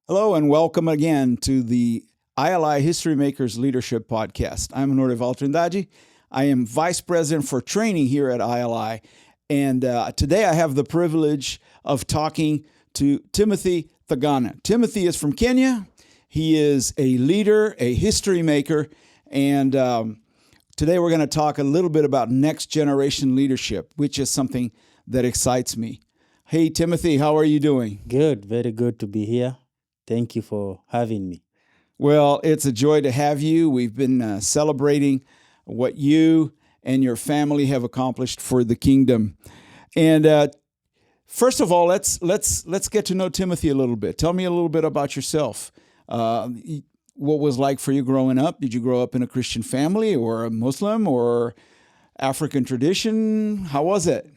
Hello and welcome again to the ILI History Makers Leadership Podcast. I'm Honorio Valtrindaji. I am Vice President for Training here at ILI. And today I have the privilege of talking to Timothy Thagana. Timothy is from Kenya. He is a leader, a history maker, and today we're going to talk a little bit about next generation leadership, which is something that excites me. Hey, Timothy, how are you doing? Good, very good to be here. Thank you for having me. Well, it's a joy to have you. We've been celebrating what you and your family have accomplished for the kingdom. And first of all, let's get to know Timothy a little bit. Tell me a little bit about yourself. What was like for you growing up? Did you grow up in a Christian family or a Muslim or African tradition? How was it?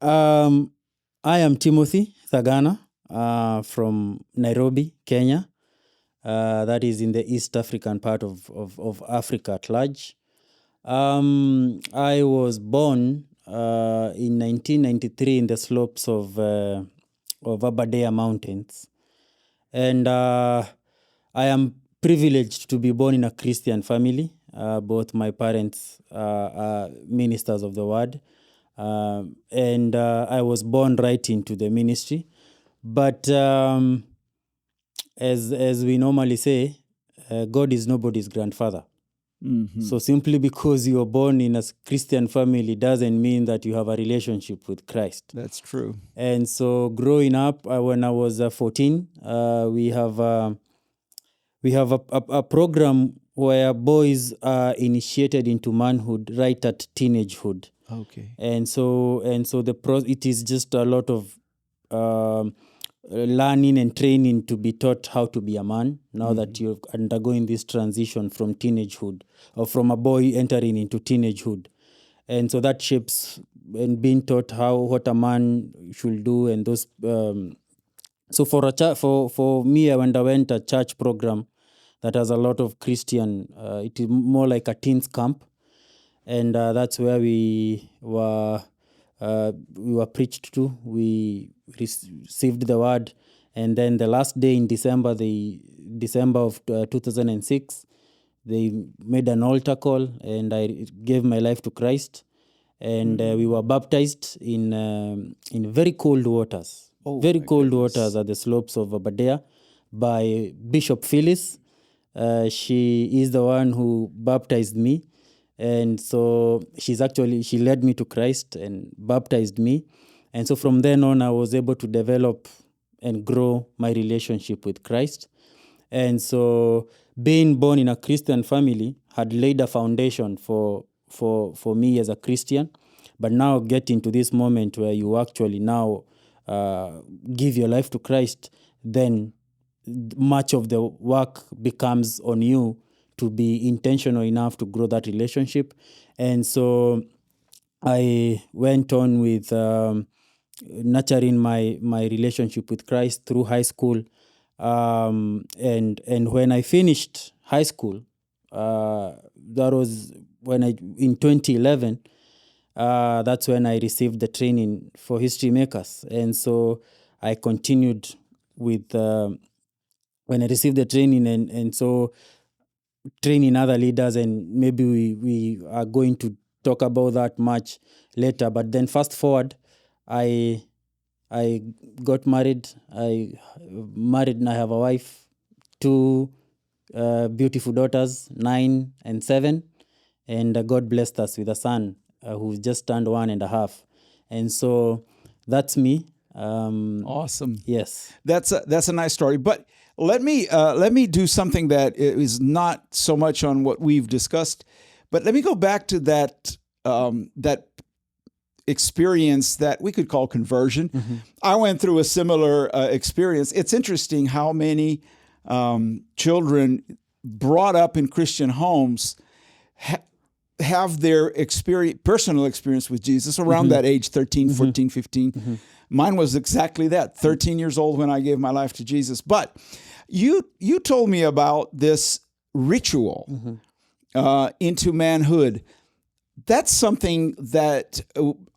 I am Timothy Thagana from Nairobi, Kenya. That is in the East African part of Africa at large. I was born in 1993 in the slopes of Aberdare Mountains. And I am privileged to be born in a Christian family. Both my parents are ministers of the word. And I was born right into the ministry. But as we normally say, God is nobody's grandfather. Mm-hmm. So simply because you are born in a Christian family doesn't mean that you have a relationship with Christ. That's true. And so growing up, when I was 14, we have a program where boys are initiated into manhood right at teenagehood. Okay. And so it is just a lot of learning and training to be taught how to be a man now that you're undergoing this transition from teenagehood or from a boy entering into teenagehood. And so that shapes and being taught what a man should do and those. So for me, I underwent a church program that has a lot of Christian. It is more like a teens camp, and that's where we were preached to. We received the word, and then the last day in December of 2006, they made an altar call, and I gave my life to Christ, and we were baptized in very cold waters, waters at the slopes of Aberdare by Bishop Phyllis. She is the one who baptized me. And so she led me to Christ and baptized me. And so from then on, I was able to develop and grow my relationship with Christ. And so being born in a Christian family had laid a foundation for me as a Christian. But now getting to this moment where you actually now give your life to Christ, then much of the work becomes on you to be intentional enough to grow that relationship. And so I went on with nurturing my relationship with Christ through high school. And when I finished high school, that was in 2011, that's when I received the training for History Makers. And so I continued with, when I received the training, and so training other leaders, and maybe we are going to talk about that much later. But then fast forward, I got married. I and I have a wife, two beautiful daughters, 9 and 7, and God blessed us with a son who just turned 1.5. And so that's me. Awesome. Yes, that's a nice story. But let me do something that is not so much on what we've discussed, but let me go back to that experience that we could call conversion. Mm-hmm. I went through a similar experience. It's interesting how many children brought up in Christian homes have their personal experience with Jesus around that age, 13, 14, 15. Mine was exactly that, 13 years old when I gave my life to Jesus. But you told me about this ritual into manhood. That's something that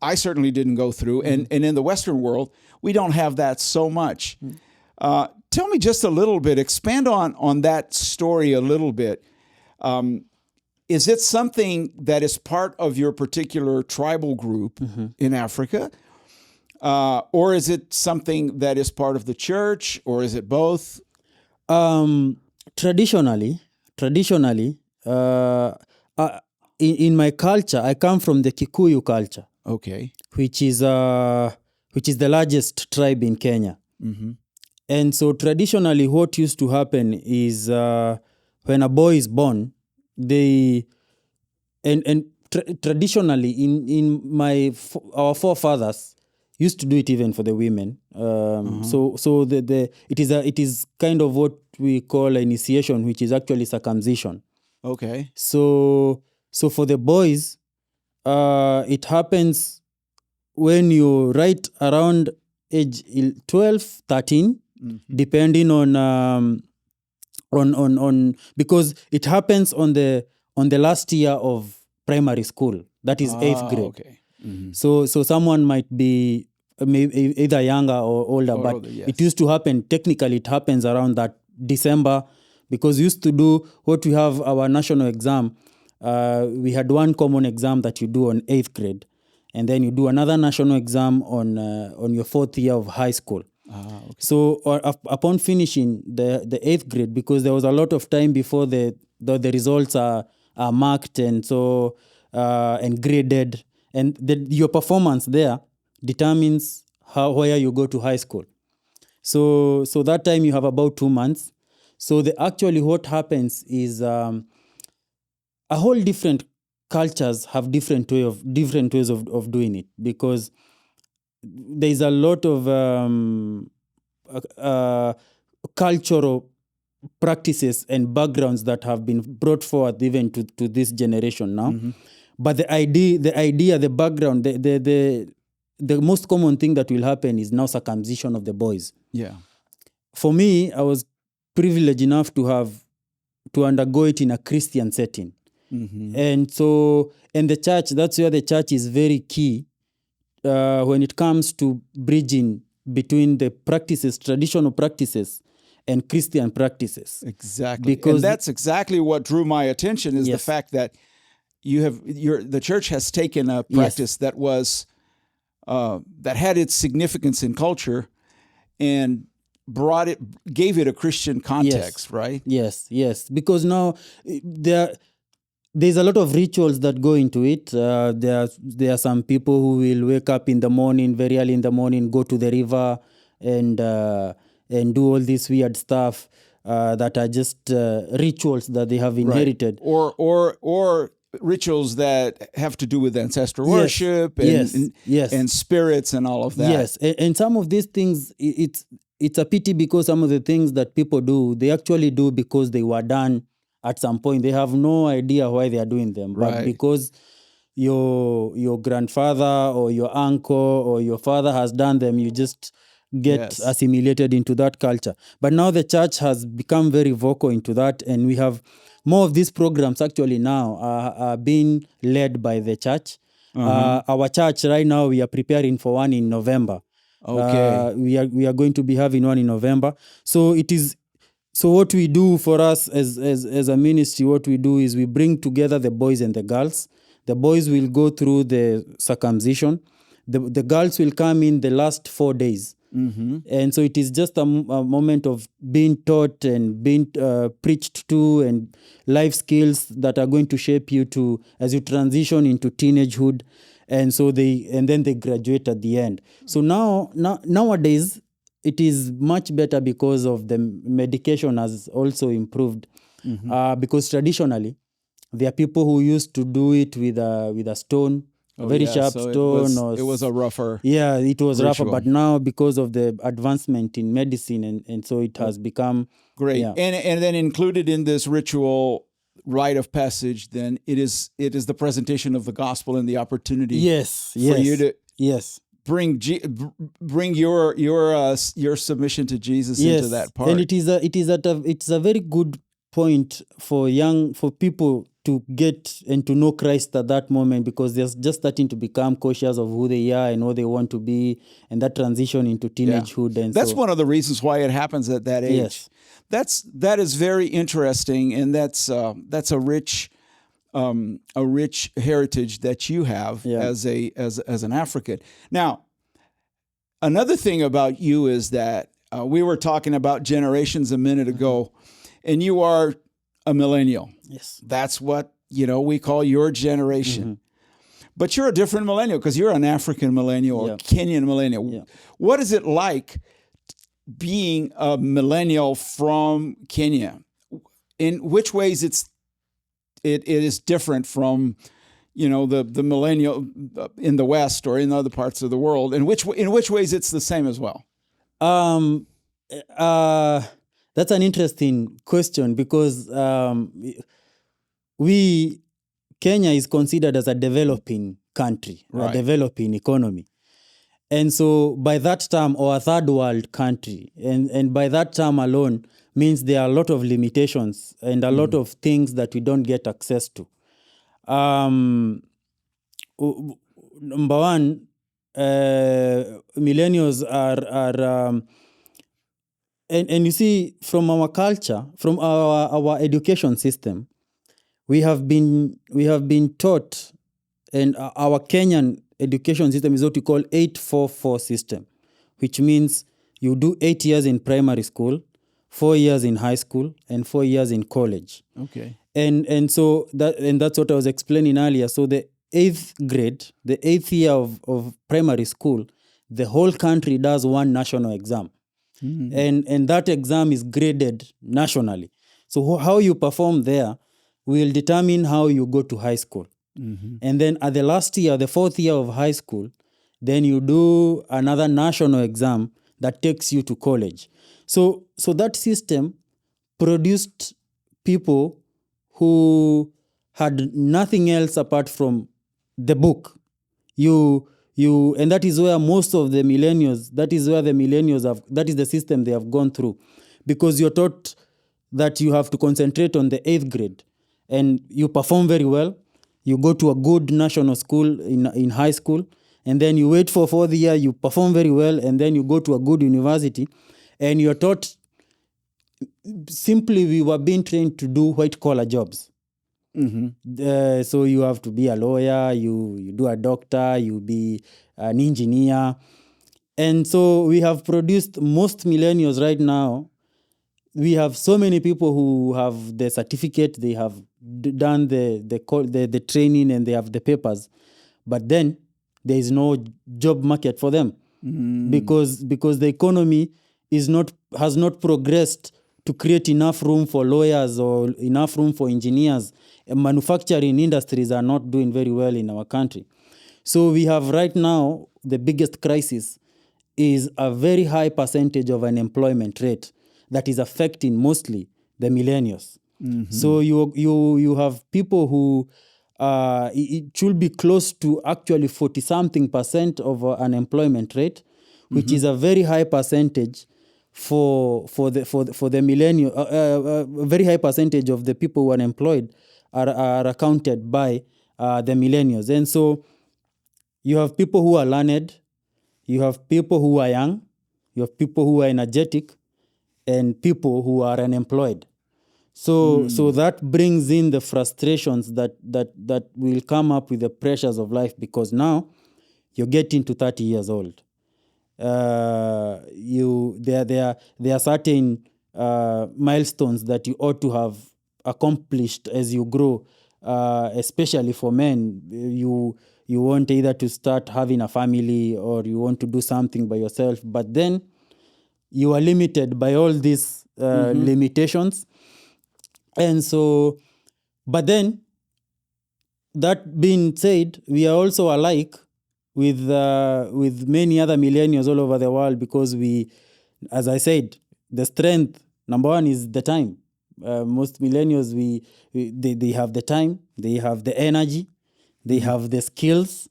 I certainly didn't go through. And in the Western world, we don't have that so much. tell me just a little bit, expand on that story a little bit. Is it something that is part of your particular tribal group in Africa? Or is it something that is part of the church, or is it both? Traditionally, in my culture, I come from the Kikuyu culture, Okay. which is the largest tribe in Kenya. And so traditionally, what used to happen is when a boy is born, traditionally in our forefathers used to do it even for the women. So it is kind of what we call initiation, which is actually circumcision. Okay. So for the boys, it happens when you right around age 12, 13, depending on because it happens on the last year of primary school. That is 8th grade. Okay. So someone might be maybe either younger or older, Or but older, yes. it used to happen, technically it happens around that December, because we used to do what we have our national exam. We had one common exam that you do on 8th grade, and then you do another national exam on your 4th year of high school. Okay. So upon finishing the 8th grade, because there was a lot of time before the results are marked and so and graded, and your performance there determines where you go to high school. So that time you have about 2 months. So actually what happens is a whole different cultures have different ways of doing it, because there is a lot of cultural practices and backgrounds that have been brought forward even to this generation now. But the background, the most common thing that will happen is now circumcision of the boys. Yeah. For me, I was privileged enough to undergo it in a Christian setting. And so, and the church, that's where the church is very key when it comes to bridging between the practices, traditional practices, and Christian practices. Exactly. Because and that's exactly what drew my attention, is the Yes. fact that the church has taken a practice that was that had its significance in culture and gave it a Christian context, right? Yes. Because now there's a lot of rituals that go into it. There are some people who will wake up in the morning, very early in the morning, go to the river and do all this weird stuff that are just rituals that they have inherited. Or rituals that have to do with ancestral worship and spirits and all of that. Yes, and some of these things, it's a pity, because some of the things that people do, they actually do because they were done at some point. They have no idea why they are doing them, but Right. because your grandfather or your uncle or your father has done them, you just get Yes. assimilated into that culture. But now the church has become very vocal into that, and we have more of these programs actually now are being led by the church. Our church right now, we are preparing for one in November. Okay. We are going to be having one in November. So what we do for us as a ministry, what we do is we bring together the boys and the girls. The boys will go through the circumcision. The girls will come in the last 4 days. And so it is just a moment of being taught and being preached to, and life skills that are going to shape you as you transition into teenagehood. And so then they graduate at the end. So nowadays it is much better because of the medication has also improved. Because traditionally there are people who used to do it with a stone, a very sharp so stone. it was a rougher. Yeah, it was rougher, ritual. but now because of the advancement in medicine, and so it has become Great. Yeah. And then included in this ritual rite of passage, then it is the presentation of the gospel and the opportunity yes, for you to yes, bring your submission to Jesus yes, into that part. and it's a very good point for people to get and to know Christ at that moment, because they're just starting to become cautious of who they are and what they want to be, and that transition into teenagehood. And that's so, one of the reasons why it happens at that age. Yes. That is very interesting, and that's a rich heritage that you have as an African. Now, another thing about you is that we were talking about generations a minute ago, and you are a millennial. Yes. That's what, we call your generation. But you're a different millennial because you're an African millennial or Kenyan millennial. Yeah. What is it like being a millennial from Kenya? In which ways it is different from, the millennial in the West or in other parts of the world? In which ways it's the same as well? That's an interesting question, because Kenya is considered as a developing country, a developing economy. And so by that term, or a third world country, and by that term alone means there are a lot of limitations and a lot of things that we don't get access to. Number one, millennials are and you see, from our culture, from our education system, we have been taught, and our Kenyan education system is what we call 8-4-4 system, which means you do 8 years in primary school, 4 years in high school, and 4 years in college. Okay. And so that's what I was explaining earlier. So the 8th grade, the 8th year of primary school, the whole country does one national exam. And that exam is graded nationally. So how you perform there will determine how you go to high school. And then at the last year, the 4th year of high school, then you do another national exam that takes you to college. So that system produced people who had nothing else apart from the book. And that is where most of the millennials, that is the system they have gone through. Because you're taught that you have to concentrate on the 8th grade, and you perform very well. You go to a good national school in high school, and then you wait for 4th year, you perform very well, and then you go to a good university, and you're taught, simply we were being trained to do white-collar jobs. So you have to be a lawyer, you do a doctor, you be an engineer. And so we have produced most millennials right now. We have so many people who have the certificate, they have done the training, and they have the papers. But then there is no job market for them because the economy has not progressed to create enough room for lawyers or enough room for engineers. Manufacturing industries are not doing very well in our country. So we have right now, the biggest crisis is a very high percentage of unemployment rate that is affecting mostly the millennials. So you have people who it should be close to actually 40-something% of unemployment rate, which is a very high percentage for the millennial. Very high percentage of the people who are unemployed are accounted by the millennials. And so you have people who are learned, you have people who are young, you have people who are energetic, and people who are unemployed. So that brings in the frustrations that will come up with the pressures of life, because now you're getting to 30 years old. There are certain milestones that you ought to have accomplished as you grow, especially for men. You want either to start having a family or you want to do something by yourself, but then you are limited by all these limitations. And so, but then, that being said, we are also alike with many other millennials all over the world, because we, as I said, the strength, number one, is the time. Most millennials, they have the time, they have the energy, they have the skills,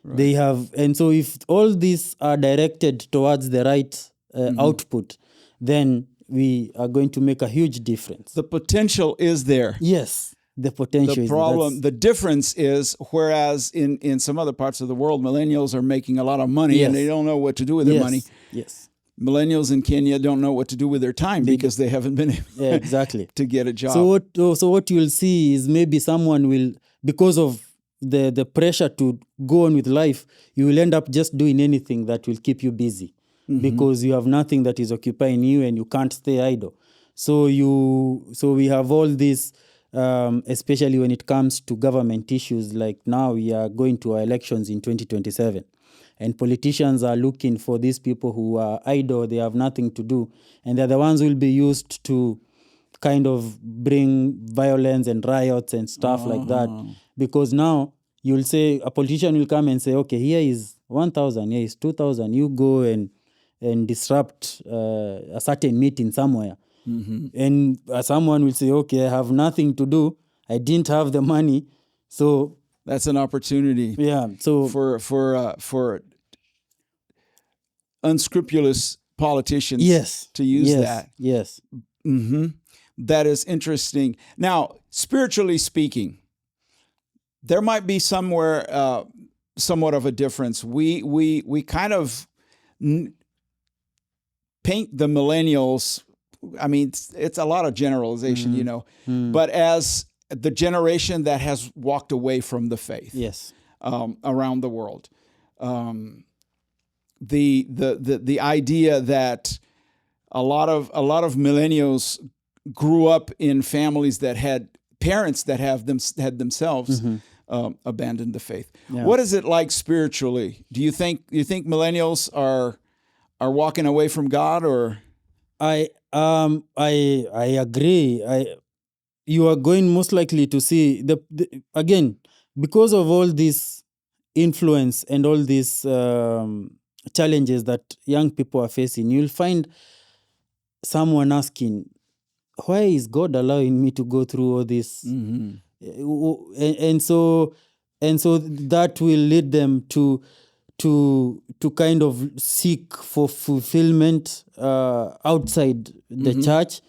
they have, and so if all these are directed towards the right output, then we are going to make a huge difference. The potential is there. Yes. the potential. The problem, the difference is, whereas in some other parts of the world, millennials are making a lot of money and they don't know what to do with their money. Yes. Millennials in Kenya don't know what to do with their time because they haven't been able exactly to get a job. So what you'll see is maybe someone will, because of the pressure to go on with life, you will end up just doing anything that will keep you busy because you have nothing that is occupying you and you can't stay idle. So we have all this, especially when it comes to government issues. Like now we are going to our elections in 2027. And politicians are looking for these people who are idle, they have nothing to do. And they're the ones who will be used to kind of bring violence and riots and stuff like that. Because now you'll say, a politician will come and say, okay, here is 1,000, here is 2,000. You go and disrupt a certain meeting somewhere. And someone will say, okay, I have nothing to do. I didn't have the money. So that's an opportunity. Yeah. So for unscrupulous politicians to use that. Yes. That is interesting. Now, spiritually speaking, there might be somewhere somewhat of a difference. We kind of paint the millennials. I mean, it's a lot of generalization, you know, but as the generation that has walked away from the faith. Yes. Around the world. The idea that a lot of millennials grew up in families that had parents that had themselves abandoned the faith. Yeah. What is it like spiritually? Do you think millennials are walking away from God, or? I agree. You are going most likely to see again, because of all this influence and all these challenges that young people are facing, you'll find someone asking, why is God allowing me to go through all this? And so that will lead them to kind of seek for fulfillment outside the church.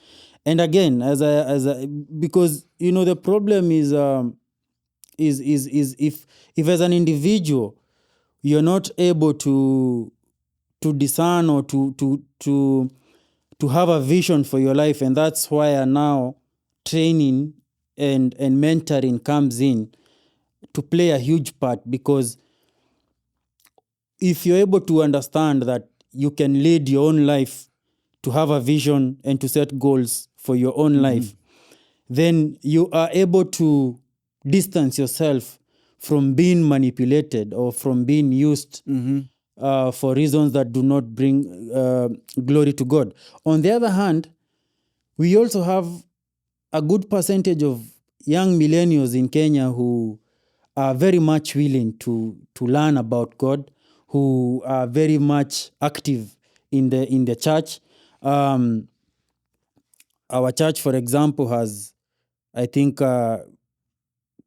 And again, because you know the problem is if as an individual you're not able to discern or to have a vision for your life, and that's why now training and mentoring comes in to play a huge part. Because if you're able to understand that you can lead your own life, to have a vision and to set goals for your own life, then you are able to distance yourself from being manipulated or from being used for reasons that do not bring glory to God. On the other hand, we also have a good percentage of young millennials in Kenya who are very much willing to learn about God, who are very much active in the church. Our church, for example, has, I think,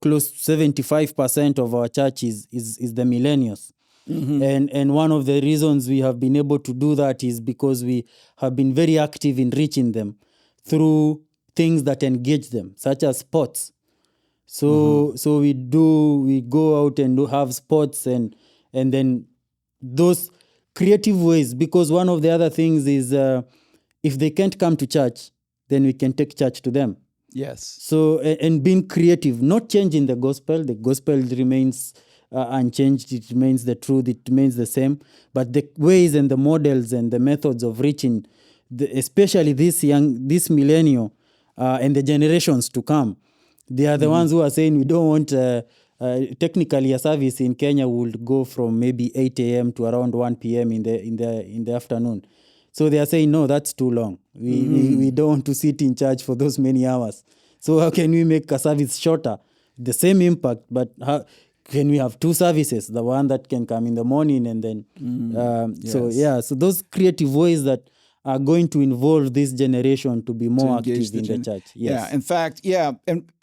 close to 75% of our church is the millennials. And one of the reasons we have been able to do that is because we have been very active in reaching them through things that engage them, such as sports. So we go out and have sports and then those creative ways, because one of the other things is if they can't come to church, then we can take church to them. Yes. So, and being creative, not changing the gospel remains unchanged, it remains the truth, it remains the same, but the ways and the models and the methods of reaching, especially this millennial and the generations to come, they are the ones who are saying we don't want, technically a service in Kenya would go from maybe 8 a.m. to around 1 p.m. in the afternoon. So they are saying, no, that's too long. We don't want to sit in church for those many hours. So how can we make a service shorter? The same impact, but how can we have two services? The one that can come in the morning and then... yes. So those creative ways that are going to involve this generation to be more active in the church. Yes. Yeah,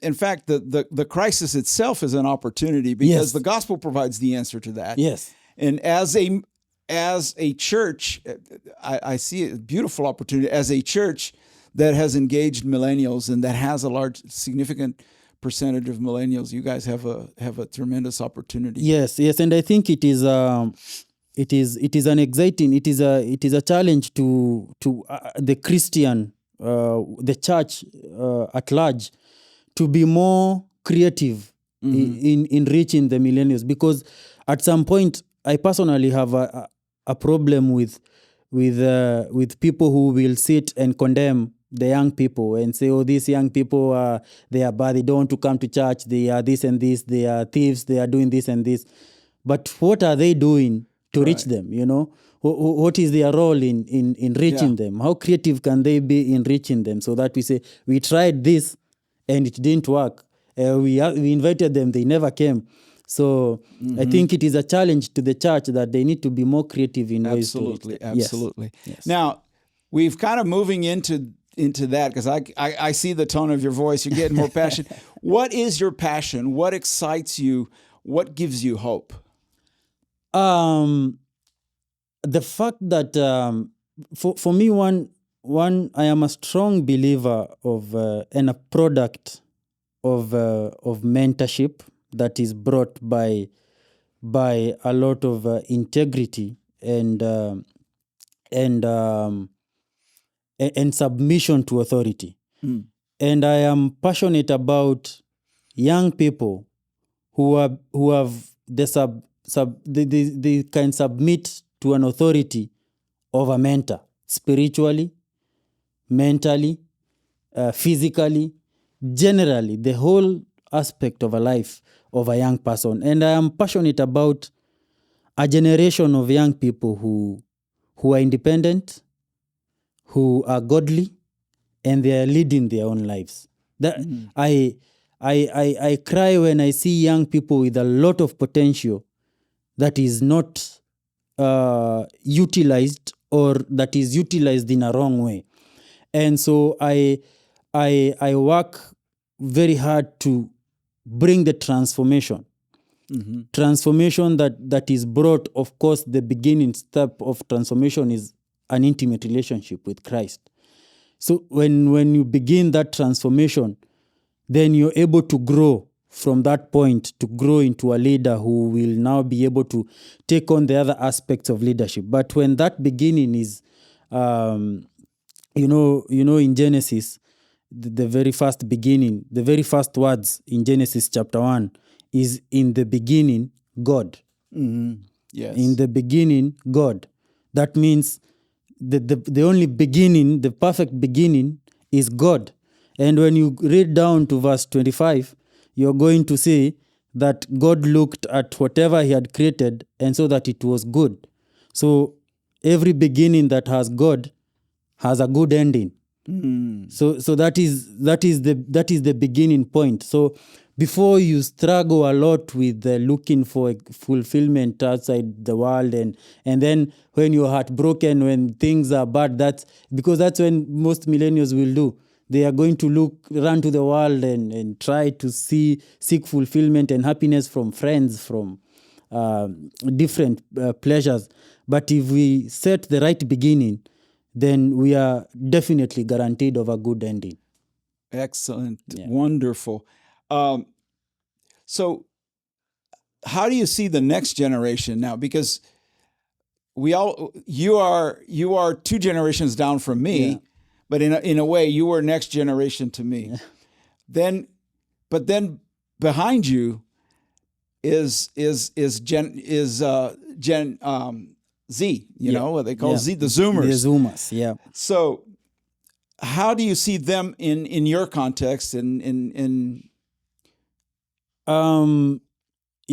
in fact, the crisis itself is an opportunity because the gospel provides the answer to that. Yes. And as a church, I see a beautiful opportunity as a church that has engaged millennials and that has a large, significant percentage of millennials. You guys have a tremendous opportunity. Yes, and I think it is an exciting, it is a challenge to the Christian, the church at large, to be more creative in reaching the millennials, because at some point I personally have a problem with people who will sit and condemn the young people and say, oh, these young people they are bad, they don't want to come to church, they are this and this, they are thieves, they are doing this and this. But what are they doing to reach them? What is their role in reaching them? How creative can they be in reaching them? So that we say, we tried this and it didn't work. We invited them, they never came. So I think it is a challenge to the church that they need to be more creative in ways to reach them. Absolutely. Yes. Now, we've kind of moving into that, because I see the tone of your voice. You're getting more passionate. What is your passion? What excites you? What gives you hope? The fact that for me, one I am a strong believer of and a product of mentorship that is brought by a lot of integrity and submission to authority. And I am passionate about young people who have they can submit to an authority of a mentor, spiritually, mentally, physically, generally, the whole aspect of a life of a young person. And I am passionate about a generation of young people who are independent, who are godly, and they are leading their own lives. That I cry when I see young people with a lot of potential that is not utilized, or that is utilized in a wrong way. And so I work very hard to bring the transformation. Transformation that is brought, of course, the beginning step of transformation is an intimate relationship with Christ. So when you begin that transformation, then you're able to grow from that point, to grow into a leader who will now be able to take on the other aspects of leadership. But when that beginning is, in Genesis, the very first beginning, the very first words in Genesis chapter 1 is, in the beginning, God. Yes. In the beginning, God. That means the only beginning, the perfect beginning, is God. And when you read down to verse 25, you're going to see that God looked at whatever he had created and saw that it was good. So every beginning that has God has a good ending. So that is the beginning point. So before you struggle a lot with looking for fulfillment outside the world, and then when you're heartbroken, when things are bad, that's when most millennials will do. They are going to run to the world and try to seek fulfillment and happiness from friends, from different pleasures. But if we set the right beginning, then we are definitely guaranteed of a good ending. Excellent. Yeah. Wonderful. So how do you see the next generation now? Because you are 2 generations down from me, but in a way you were next generation to me. Yeah. Then behind you is Gen Z, you know what they call Z, the Zoomers. The Zoomers, yeah. So how do you see them in your context? You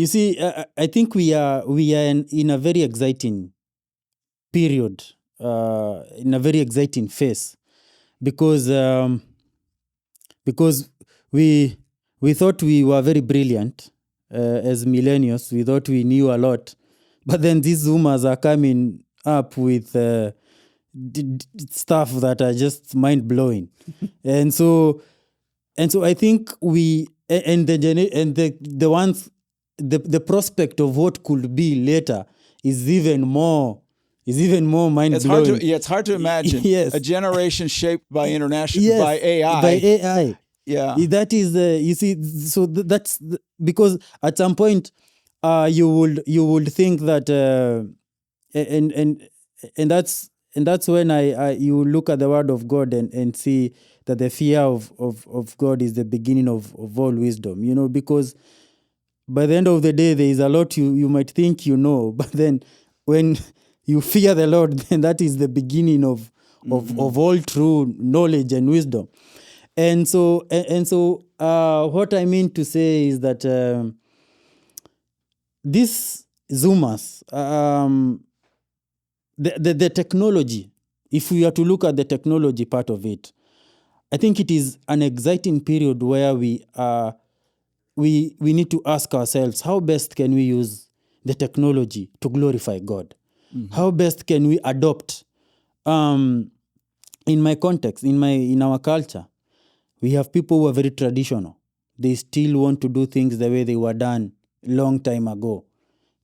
see, I think we are in a very exciting period, in a very exciting phase, because we thought we were very brilliant as millennials. We thought we knew a lot. But then these Zoomers are coming up with stuff that are just mind-blowing. and so I think the prospect of what could be later is even more mind-blowing. It's hard to imagine Yes. a generation shaped by by AI. By AI. Yeah. That is the, you see, so because at some point you would think that and and and that's when I you look at the word of God and see that the fear of God is the beginning of all wisdom, because by the end of the day there is a lot you might think, but then when you fear the Lord, then that is the beginning of all true knowledge and wisdom. And so what I mean to say is that these Zoomers, the technology, if we are to look at the technology part of it, I think it is an exciting period where we need to ask ourselves, how best can we use the technology to glorify God? How best can we adopt? In my context, in our culture, we have people who are very traditional. They still want to do things the way they were done long time ago.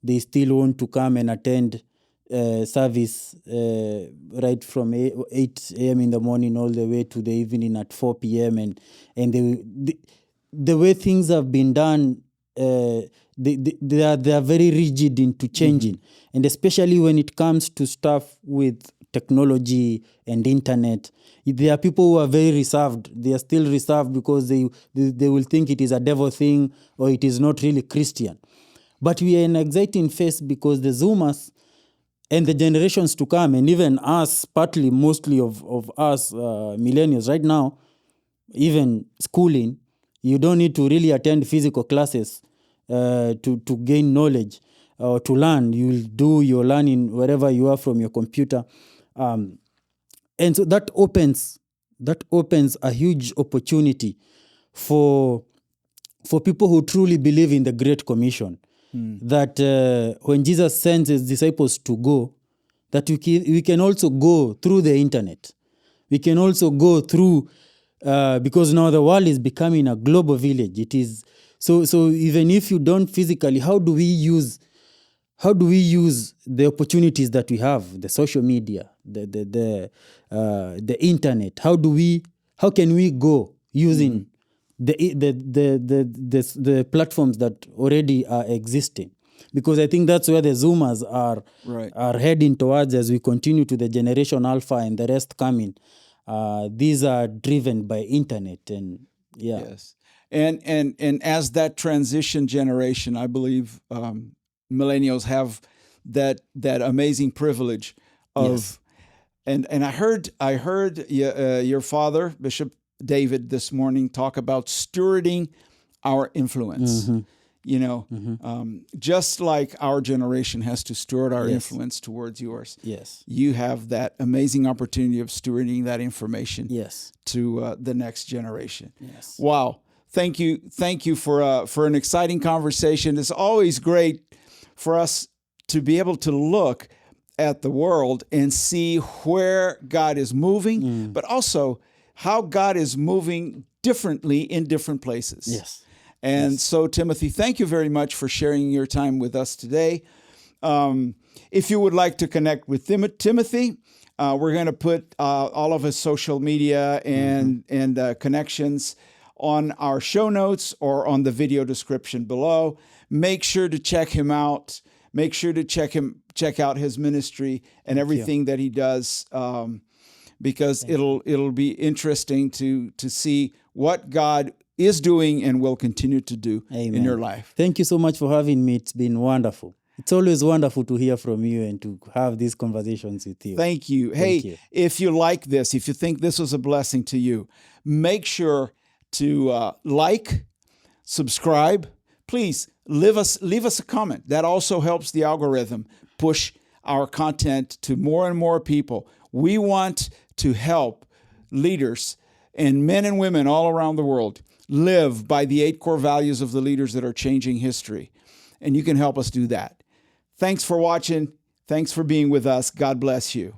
They still want to come and attend service right from 8 a.m. in the morning all the way to the evening at 4 p.m. And the way things have been done, they are very rigid into changing. And especially when it comes to stuff with technology and internet, there are people who are very reserved. They are still reserved because they will think it is a devil thing or it is not really Christian. But we are in an exciting phase because the Zoomers and the generations to come, and even us, partly, mostly of us millennials right now, even schooling, you don't need to really attend physical classes to gain knowledge or to learn. You'll do your learning wherever you are from your computer. And so that opens a huge opportunity for people who truly believe in the Great Commission. That when Jesus sends his disciples to go, that we can also go through the internet. We can also go through, because now the world is becoming a global village. It is so even if you don't physically, how do we use the opportunities that we have, the social media, the internet? How can we go using the platforms that already are existing? Because I think that's where the Zoomers are heading towards as we continue to the Generation Alpha and the rest coming. These are driven by internet and Yes. And as that transition generation, I believe millennials have that amazing privilege of, Yes. and I heard your father, Bishop David, this morning talk about stewarding our influence. Just like our generation has to steward our influence towards yours. Yes. You have that amazing opportunity of stewarding that information Yes. to the next generation. Yes. Wow. Thank you for an exciting conversation. It's always great for us to be able to look at the world and see where God is moving, but also how God is moving differently in different places. Yes. And so, Timothy, thank you very much for sharing your time with us today. If you would like to connect with Timothy, we're going to put all of his social media and connections on our show notes or on the video description below. Make sure to check him out. Make sure to check out his ministry and everything that he does, because it'll be interesting to see what God is doing and will continue to do in your life. Thank you so much for having me. It's been wonderful. It's always wonderful to hear from you and to have these conversations with you. Thank you. If you like this, if you think this was a blessing to you, make sure to like, subscribe. Please leave us a comment. That also helps the algorithm push our content to more and more people. We want to help leaders and men and women all around the world live by the 8 core values of the leaders that are changing history. And you can help us do that. Thanks for watching. Thanks for being with us. God bless you.